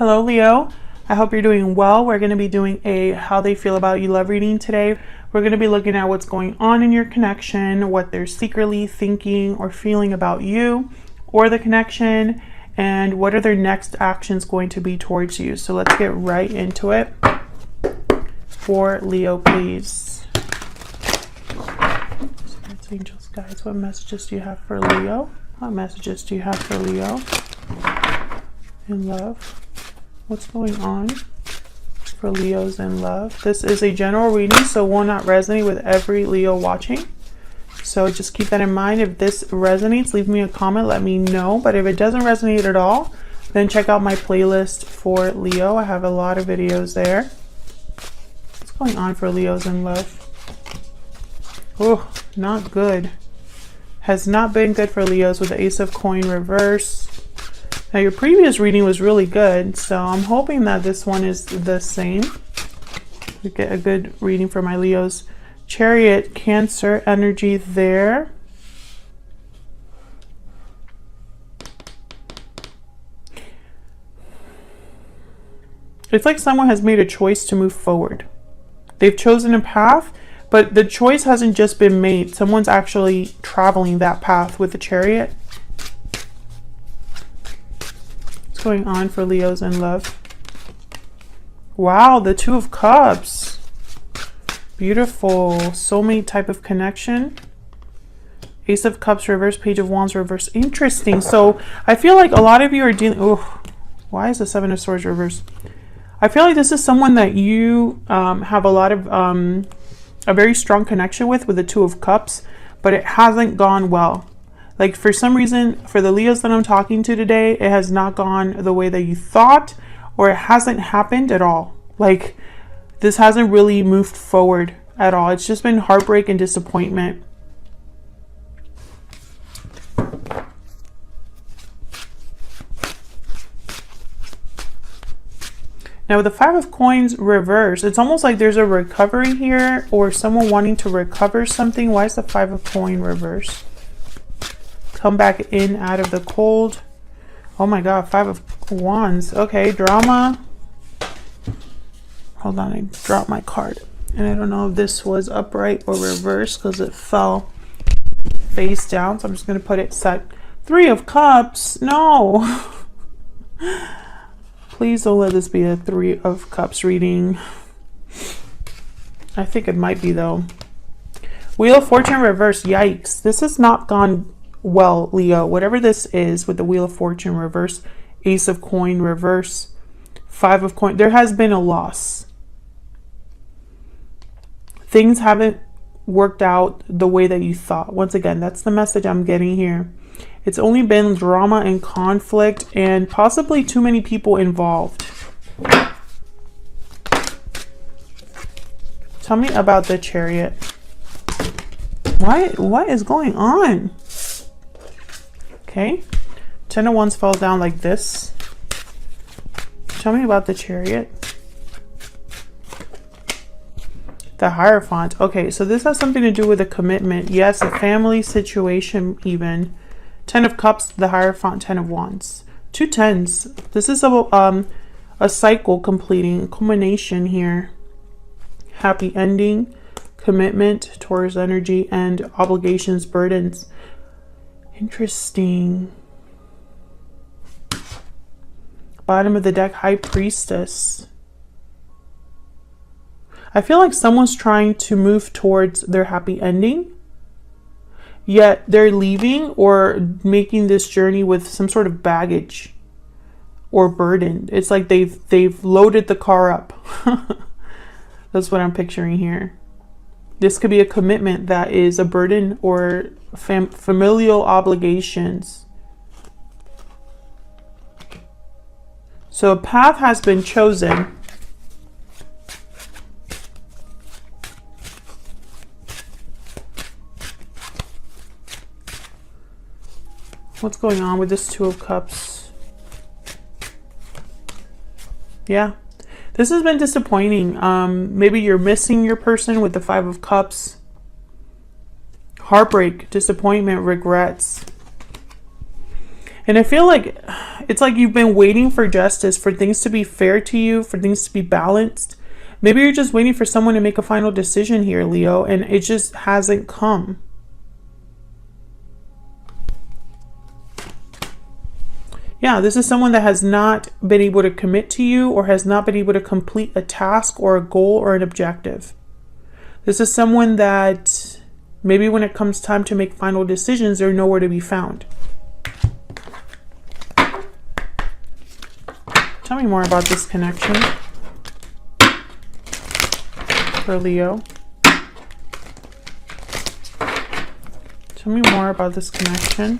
Hello, Leo. I hope you're doing well. We're going to be doing a how they feel about you love reading today. We're going to be looking at what's going on in your connection, what they're secretly thinking or feeling about you or the connection, and what are their next actions going to be towards you. So let's get right into it. For Leo, please. Spirits, angels, guides, what messages do you have for Leo? What messages do you have for Leo in love? What's going on for Leos in love? This is a general reading, so will not resonate with every Leo watching. So just keep that in mind. If this resonates, leave me a comment, let me know. But if it doesn't resonate at all, then check out my playlist for Leo. I have a lot of videos there. What's going on for Leos in love? Oh, not good. Has not been good for Leos with the Ace of Coin reverse. Now your previous reading was really good, so I'm hoping that this one is the same. We get a good reading for my Leos. Chariot, Cancer energy there. It's like someone has made a choice to move forward. They've chosen a path, but the choice hasn't just been made. Someone's actually traveling that path with the Chariot. Going on for Leos in love. Wow, the Two of Cups. Beautiful soulmate type of connection. Ace of Cups reverse, Page of Wands reverse. Interesting. So I feel like a lot of you are dealing. Oh, why is the Seven of Swords reverse? I feel like this is someone that you have a lot of a very strong connection with the Two of Cups, but it hasn't gone well. Like for some reason, for the Leos that I'm talking to today, it has not gone the way that you thought, or it hasn't happened at all. Like this hasn't really moved forward at all. It's just been heartbreak and disappointment. Now with the Five of Coins reverse, it's almost like there's a recovery here or someone wanting to recover something. Why is the Five of Coin reverse? Come back in out of the cold. Oh my god, Five of Wands. Okay, drama. Hold on, I dropped my card. And I don't know if this was upright or reversed because it fell face down. So I'm just going to put it set. Three of Cups. No. Please don't let this be a Three of Cups reading. I think it might be though. Wheel of Fortune reverse. Yikes. This has not gone well, Leo. Whatever this is with the Wheel of Fortune reverse, Ace of Coin reverse, Five of Coin, there has been a loss. Things haven't worked out the way that you thought. Once again, that's the message I'm getting here. It's only been drama and conflict and possibly too many people involved. Tell me about the Chariot. What is going on? Okay, Ten of Wands falls down like this. Tell me about the Chariot. The Hierophant. Okay, so this has something to do with a commitment. Yes, a family situation even. Ten of Cups, the Hierophant, Ten of Wands. Two tens. This is a cycle completing, culmination here. Happy ending, commitment, Taurus energy, and obligations, burdens. Interesting. Bottom of the deck, High Priestess. I feel like someone's trying to move towards their happy ending, yet they're leaving or making this journey with some sort of baggage or burden. It's like they've loaded the car up. That's what I'm picturing here. This could be a commitment that is a burden or familial obligations. So a path has been chosen. What's going on with this Two of Cups? Yeah. This has been disappointing. Maybe you're missing your person with the Five of Cups. Heartbreak, disappointment, regrets. And I feel like it's like you've been waiting for justice, for things to be fair to you, for things to be balanced. Maybe you're just waiting for someone to make a final decision here, Leo, and it just hasn't come. Yeah, this is someone that has not been able to commit to you or has not been able to complete a task or a goal or an objective. This is someone that maybe when it comes time to make final decisions, they're nowhere to be found. Tell me more about this connection for Leo. Tell me more about this connection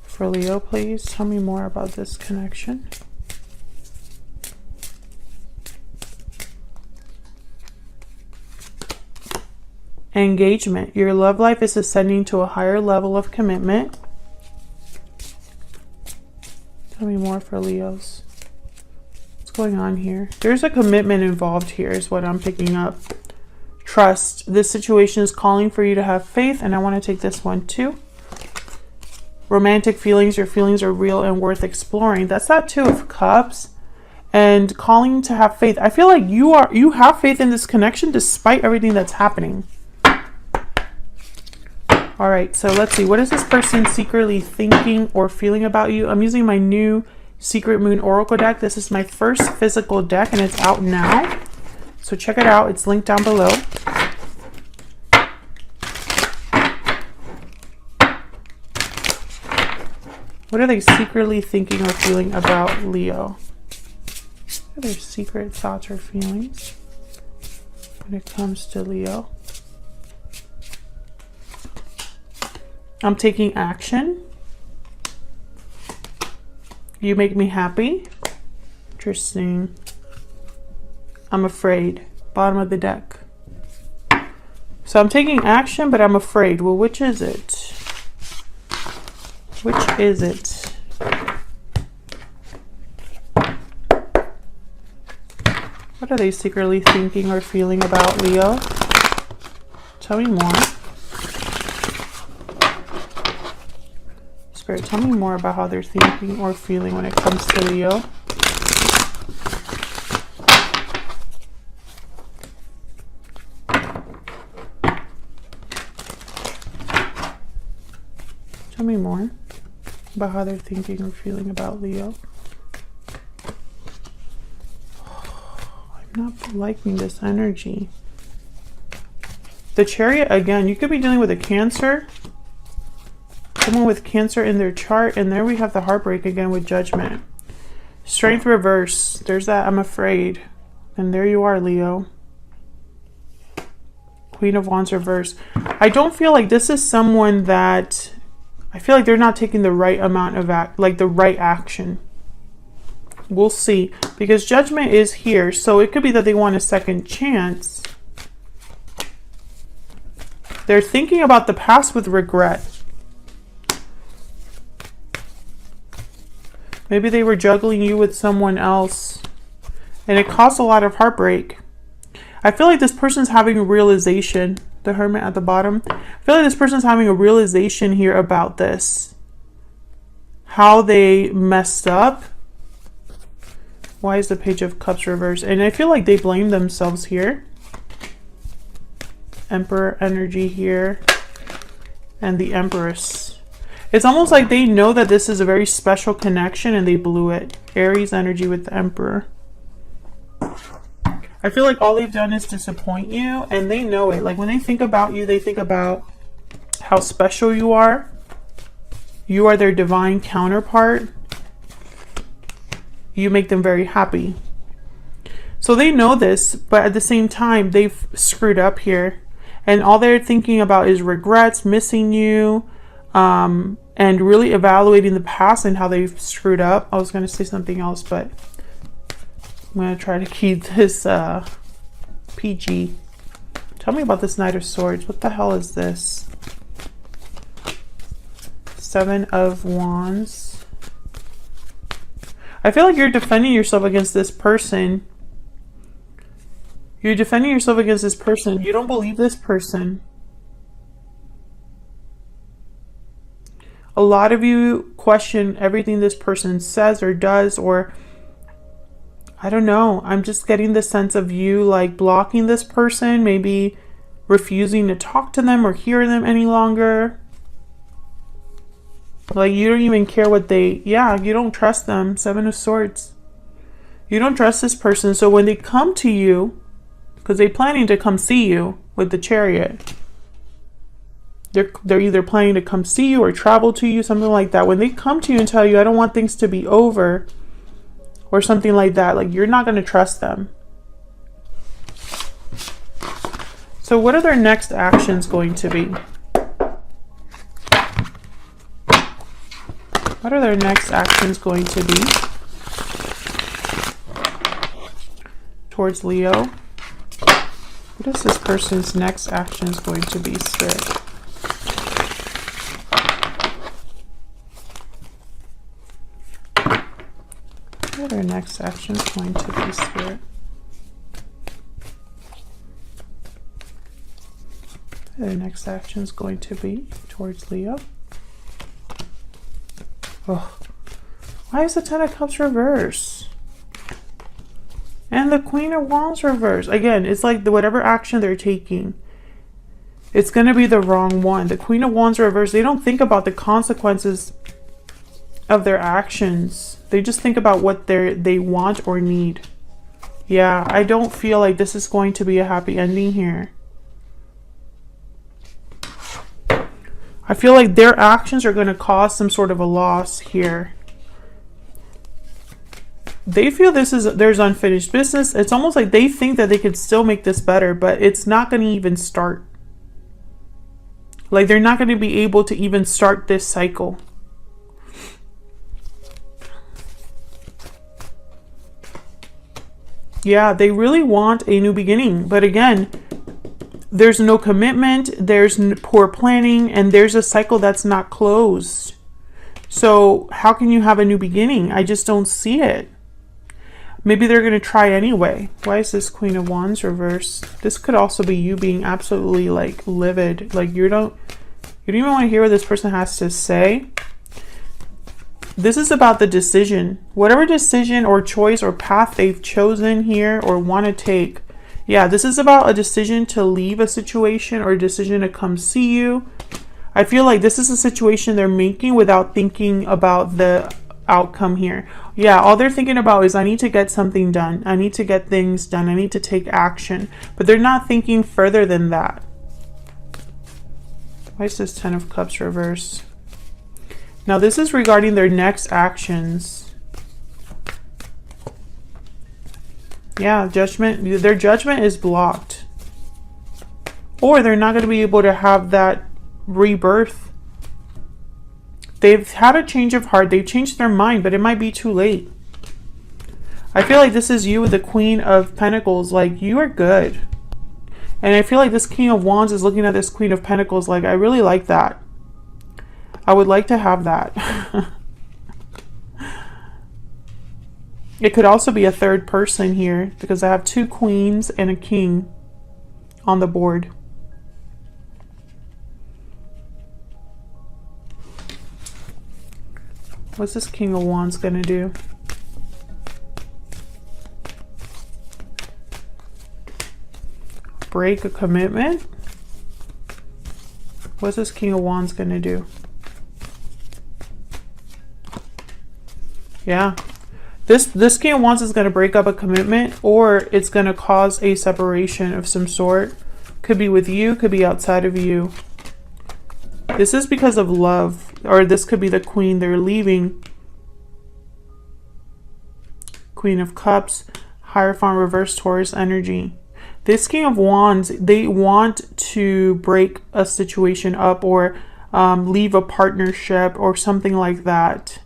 for Leo, please. Tell me more about this connection. Engagement. Your love life is ascending to a higher level of commitment. Tell me more for Leos. What's going on here? There's a commitment involved here is what I'm picking up. Trust. This situation is calling for you to have faith, and I want to take this one too. Romantic feelings. Your feelings are real and worth exploring. That's that Two of Cups. And calling to have faith. I feel like you have faith in this connection despite everything that's happening. All right, so let's see. What is this person secretly thinking or feeling about you? I'm using my new Secret Moon Oracle deck. This is my first physical deck, and it's out now. So check it out. It's linked down below. What are they secretly thinking or feeling about Leo? What are their secret thoughts or feelings when it comes to Leo? I'm taking action. You make me happy. Interesting. I'm afraid. Bottom of the deck. So I'm taking action, but I'm afraid. Well, which is it? Which is it? What are they secretly thinking or feeling about Leo? Tell me more. Spirit, tell me more about how they're thinking or feeling when it comes to Leo. Tell me more about how they're thinking or feeling about Leo. I'm not liking this energy. The Chariot, again, you could be dealing with a Cancer. Someone with Cancer in their chart. And there we have the heartbreak again with Judgment. Strength reverse. There's that I'm afraid. And there you are, Leo. Queen of Wands reverse. I don't feel like this is someone that... I feel like they're not taking the right amount of the right action. We'll see. Because Judgment is here. So it could be that they want a second chance. They're thinking about the past with regret. Maybe they were juggling you with someone else. And it caused a lot of heartbreak. I feel like this person's having a realization. The Hermit at the bottom. I feel like this person's having a realization here about this. How they messed up. Why is the Page of Cups reversed? And I feel like they blame themselves here. Emperor energy here. And the Empress. It's almost like they know that this is a very special connection and they blew it. Aries energy with the Emperor. I feel like all they've done is disappoint you, and they know it. Like when they think about you, they think about how special you are. You are their divine counterpart. You make them very happy. So they know this, but at the same time, they've screwed up here. And all they're thinking about is regrets, missing you, and really evaluating the past and how they've screwed up. I was going to say something else, but I'm going to try to keep this PG. Tell me about this Knight of Swords. What the hell is this? Seven of Wands. I feel like you're defending yourself against this person. You're defending yourself against this person. You don't believe this person. A lot of you question everything this person says or does, or I don't know. I'm just getting the sense of you like blocking this person, maybe refusing to talk to them or hear them any longer. Like you don't even care what they, yeah, you don't trust them. 7 of Swords. You don't trust this person. So when they come to you, because they're planning to come see you with the Chariot, they're either planning to come see you or travel to you, something like that. When they come to you and tell you, I don't want things to be over, or something like that, like you're not going to trust them. So what are their next actions going to be? What are their next actions going to be towards Leo? What is this person's next actions going to be, Spirit? What are their next actions going to be, Spirit? What are their next actions going to be towards Leo? Oh, why is the 10 of Cups reverse? And the Queen of Wands reverse. Again, it's like whatever action they're taking, it's going to be the wrong one. The Queen of Wands reverse, they don't think about the consequences of their actions. They just think about what they want or need. Yeah, I don't feel like this is going to be a happy ending here. I feel like their actions are going to cause some sort of a loss here. They feel there's unfinished business. It's almost like they think that they could still make this better, but it's not going to even start. Like they're not going to be able to even start this cycle. Yeah, they really want a new beginning. But again, there's no commitment, there's poor planning, and there's a cycle that's not closed. So how can you have a new beginning? I just don't see it. Maybe they're going to try anyway. Why is this Queen of Wands reverse? This could also be you being absolutely like livid. Like you don't even want to hear what this person has to say. This is about the decision. Whatever decision or choice or path they've chosen here or want to take. Yeah, this is about a decision to leave a situation or a decision to come see you. I feel like this is a situation they're making without thinking about the outcome here. Yeah, all they're thinking about is I need to get something done. I need to get things done. I need to take action. But they're not thinking further than that. Why is this 10 of Cups reverse? Now this is regarding their next actions. Yeah, judgment. Their judgment is blocked. Or they're not going to be able to have that rebirth. They've had a change of heart. They've changed their mind, but it might be too late. I feel like this is you with the Queen of Pentacles. Like, you are good. And I feel like this King of Wands is looking at this Queen of Pentacles like, I really like that. I would like to have that. It could also be a third person here because I have 2 queens and a king on the board. What's this King of Wands going to do? Break a commitment? What's this King of Wands going to do? Yeah. This King of Wands is going to break up a commitment, or it's going to cause a separation of some sort. Could be with you, could be outside of you. This is because of love, or this could be the Queen they're leaving. Queen of Cups, Hierophant, reverse Taurus energy. This King of Wands, they want to break a situation up or leave a partnership or something like that.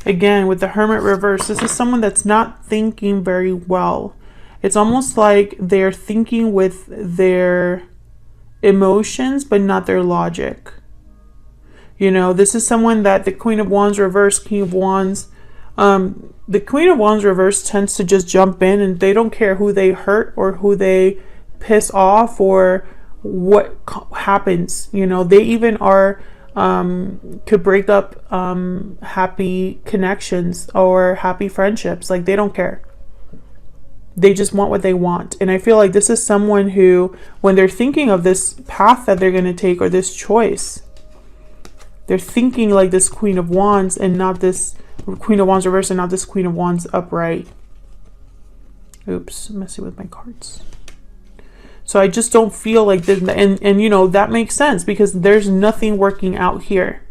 Again, with the Hermit reverse, this is someone that's not thinking very well. It's almost like they're thinking with their emotions, but not their logic. You know, this is someone that the Queen of Wands reverse, King of Wands, the Queen of Wands reverse tends to just jump in and they don't care who they hurt or who they piss off or what happens. You know, they even are could break up happy connections or happy friendships. Like, they don't care. They just want what they want. And I feel like this is someone who, when they're thinking of this path that they're going to take or this choice, they're thinking like this Queen of Wands and not this Queen of Wands reverse and not this Queen of Wands upright. Oops, I'm messing with my cards. So I just don't feel like this, and you know, that makes sense because there's nothing working out here.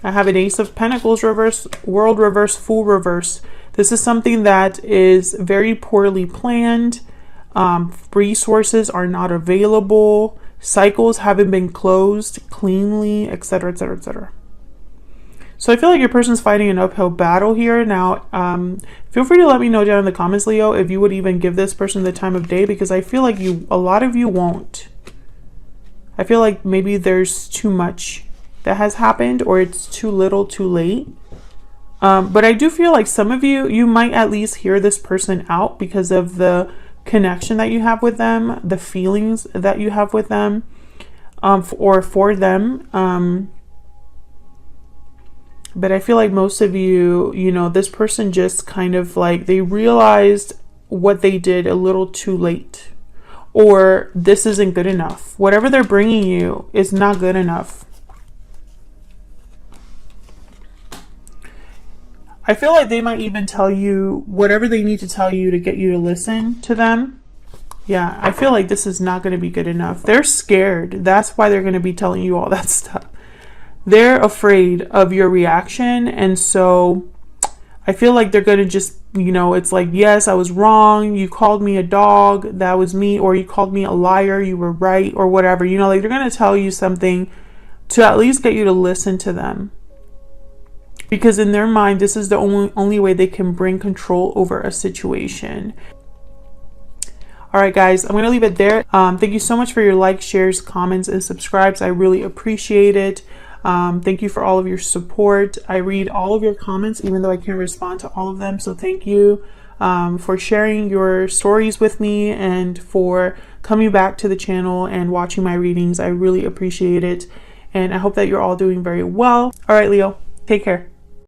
I have an Ace of Pentacles reverse, World reverse, Fool reverse. This is something that is very poorly planned. Resources are not available. Cycles haven't been closed cleanly, etc., etc., etc. So I feel like your person's fighting an uphill battle here. Now, feel free to let me know down in the comments, Leo, if you would even give this person the time of day, because I feel like a lot of you won't. I feel like maybe there's too much that has happened, or it's too little too late. But I do feel like some of you might at least hear this person out because of the connection that you have with them, the feelings that you have with them, or for them. But I feel like most of you, you know, this person just kind of like, they realized what they did a little too late, or this isn't good enough. Whatever they're bringing you is not good enough. I feel like they might even tell you whatever they need to tell you to get you to listen to them. Yeah, I feel like this is not going to be good enough. They're scared. That's why they're going to be telling you all that stuff. They're afraid of your reaction. And so I feel like they're going to just, you know, it's like, yes, I was wrong. You called me a dog. That was me. Or you called me a liar. You were right. Or whatever. You know, like, they're going to tell you something to at least get you to listen to them. Because in their mind, this is the only way they can bring control over a situation. All right, guys, I'm going to leave it there. Thank you so much for your likes, shares, comments, and subscribes. I really appreciate it. Thank you for all of your support. I read all of your comments, even though I can't respond to all of them. So thank you for sharing your stories with me and for coming back to the channel and watching my readings. I really appreciate it. And I hope that you're all doing very well. All right, Leo, take care.